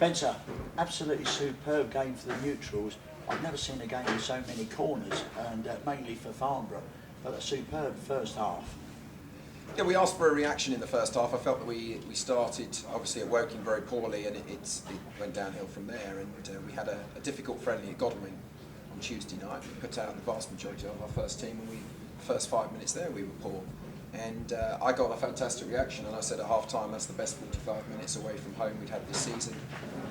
Spencer, absolutely superb game for the neutrals. I've never seen a game with so many corners, and mainly for Farnborough, but a superb first half. Yeah, we asked for a reaction in the first half. I felt that we started obviously at Woking very poorly, and it went downhill from there. And we had a difficult friendly at Godalming on Tuesday night. We put out the vast majority of our first team, and the first 5 minutes there we were poor. And I got a fantastic reaction, and I said at half time that's the best 45 minutes away from home we'd had this season.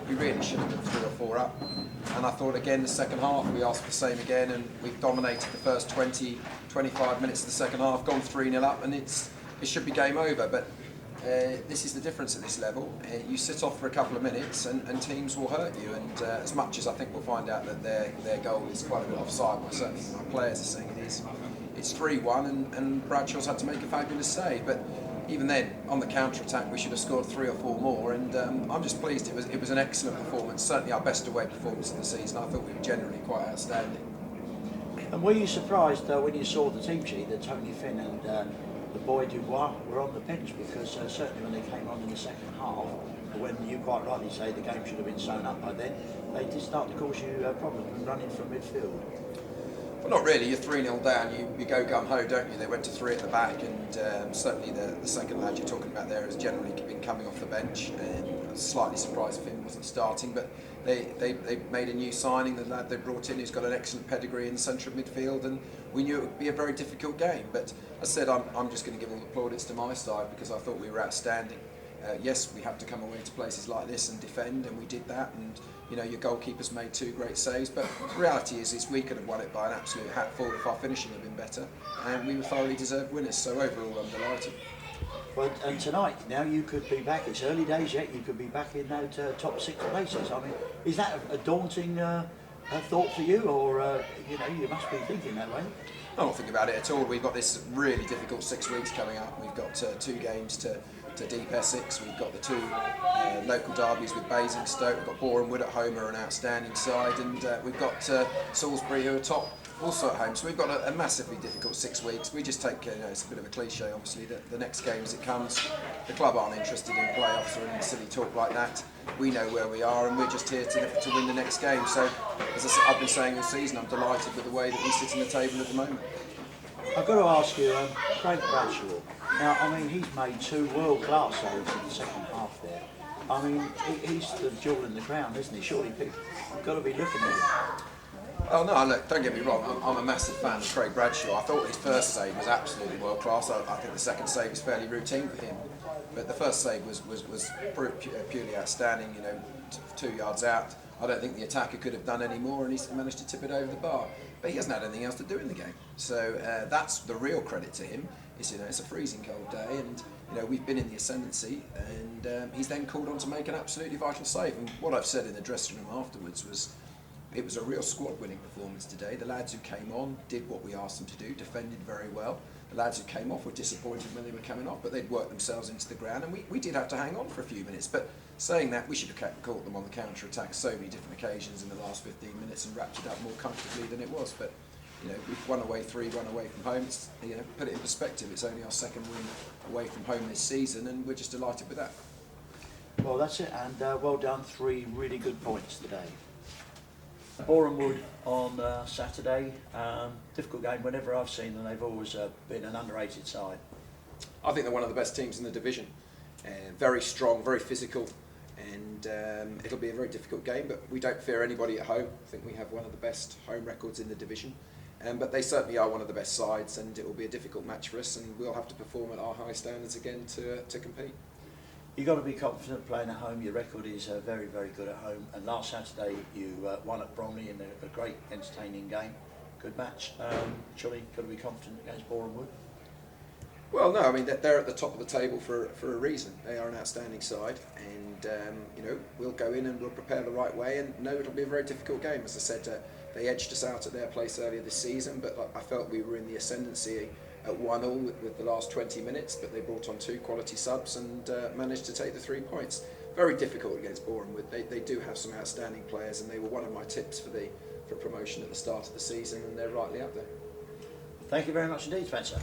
We really should have been 3 or 4 up. And I thought again the second half we asked for the same again, and we've dominated the first 20-25 minutes of the second half, gone 3-0 up, and it should be game over. But this is the difference at this level. You sit off for a couple of minutes and teams will hurt you, and as much as I think we'll find out that their goal is quite a bit offside, well, certainly my players are saying it is. It's 3-1 and Bradshaw's had to make a fabulous save, but even then on the counter-attack we should have scored 3 or 4 more, and I'm just pleased. It was an excellent performance, certainly our best away performance of the season. I thought we were generally quite outstanding. And were you surprised when you saw the team sheet that Tony Finn and the boy Dubois were on the bench? Because certainly when they came on in the second half, when you quite rightly say the game should have been sewn up by then, they did start to cause you problems running from midfield. Well, not really. You're 3-0 down, you go gun-ho, don't you? They went to 3 at the back, and certainly the second lad you're talking about there has generally been coming off the bench. And I was slightly surprised Finn wasn't starting, but they made a new signing, the lad they brought in who's got an excellent pedigree in the centre of midfield, and we knew it would be a very difficult game. But as I said, I'm just going to give all the plaudits to my side because I thought we were outstanding. Yes, we have to come away to places like this and defend, and we did that. And you know, your goalkeepers made 2 great saves, but the reality is we could have won it by an absolute hatful if our finishing had been better, and we were thoroughly deserved winners. So overall, I'm delighted. Well, and tonight, now you could be back. It's early days yet. You could be back in that top 6 places. I mean, is that a daunting thought for you, or you must be thinking that way? I don't think about it at all. We've got this really difficult 6 weeks coming up. We've got 2 games to Deep Essex. We've got the 2 local derbies with Basingstoke. We've got Boreham Wood at home, who are an outstanding side, and we've got Salisbury, who are top, also at home. So we've got a massively difficult 6 weeks. We just take, it's a bit of a cliche, obviously, that the next game as it comes. The club aren't interested in playoffs or any silly talk like that. We know where we are, and we're just here to win the next game. So, as I've been saying all season, I'm delighted with the way that we sit in the table at the moment. I've got to ask you, Craig Bradshaw. Now, I mean, he's made 2 world-class saves in the second half there. I mean, he's the jewel in the crown, isn't he? Surely people have got to be looking at him. Oh no, look, don't get me wrong, I'm a massive fan of Craig Bradshaw. I thought his first save was absolutely world class. I think the second save is fairly routine for him. But the first save was purely outstanding, 2 yards out. I don't think the attacker could have done any more, and he's managed to tip it over the bar. But he hasn't had anything else to do in the game. So that's the real credit to him. It's a freezing cold day, and we've been in the ascendancy, and he's then called on to make an absolutely vital save. And what I've said in the dressing room afterwards was, it was a real squad-winning performance today. The lads who came on did what we asked them to do, defended very well. The lads who came off were disappointed when they were coming off, but they'd worked themselves into the ground, and we did have to hang on for a few minutes. But saying that, we should have caught them on the counter-attack so many different occasions in the last 15 minutes and wrapped it up more comfortably than it was. But we've won away 3, won away from home. It's, put it in perspective, it's only our 2nd win away from home this season, and we're just delighted with that. Well, that's it, and well done. 3 really good points today. Boreham Wood on Saturday. Difficult game. Whenever I've seen them, they've always been an underrated side. I think they're one of the best teams in the division. Very strong, very physical, and it'll be a very difficult game, but we don't fear anybody at home. I think we have one of the best home records in the division, but they certainly are one of the best sides, and it will be a difficult match for us, and we'll have to perform at our high standards again to compete. You've got to be confident playing at home. Your record is very, very good at home, and last Saturday you won at Bromley in a great, entertaining game. Good match. Surely got to be confident against Boreham Wood. Well, no, I mean they're at the top of the table for a reason. They are an outstanding side, and we'll go in and we'll prepare the right way. And no, it'll be a very difficult game. As I said, they edged us out at their place earlier this season, but I felt we were in the ascendancy at 1-1 with the last 20 minutes. But they brought on 2 quality subs and managed to take the 3 points. Very difficult against Boreham Wood. They do have some outstanding players, and they were one of my tips for promotion at the start of the season, and they're rightly up there. Thank you very much indeed, Spencer.